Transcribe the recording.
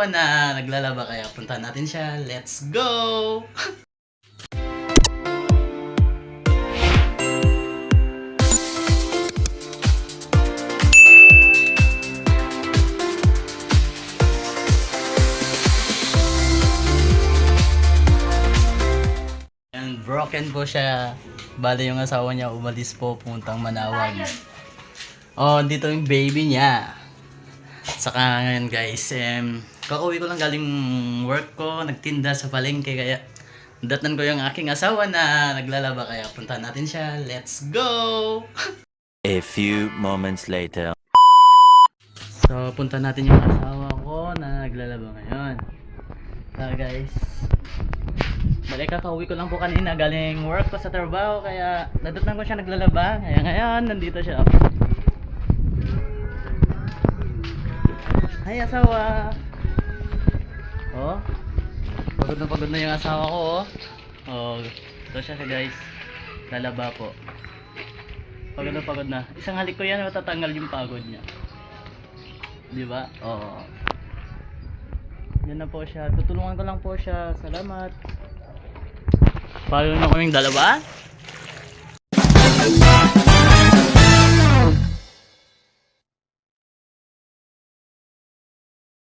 Na naglalaba kaya puntahan natin siya. Let's go! And broken po siya. Bale yung asawa niya umalis po puntang Manawag. Oh, dito yung baby niya. Saka ngayon guys, kakauwi ko lang galing work ko, nagtinda sa palengke kaya datnan ko yung aking asawa na naglalaba kaya puntahan natin siya. Let's go! A few moments later. So, puntahan natin yung asawa ko na naglalaba ngayon. So guys, balik kakauwi ko lang po kanina galing work ko sa trabaho kaya nadatnan ko siya naglalaba. Kaya ngayon, nandito siya. Hi asawa! Oh, pagod na yung asawa ko oh. Oh, ito siya guys. Lalaba po. Pagod na. Isang halik ko yan matatanggal yung pagod niya. Di ba? Oo. Yan na po siya. Tutulungan ko lang po siya. Salamat. Paano na kaming dalawa?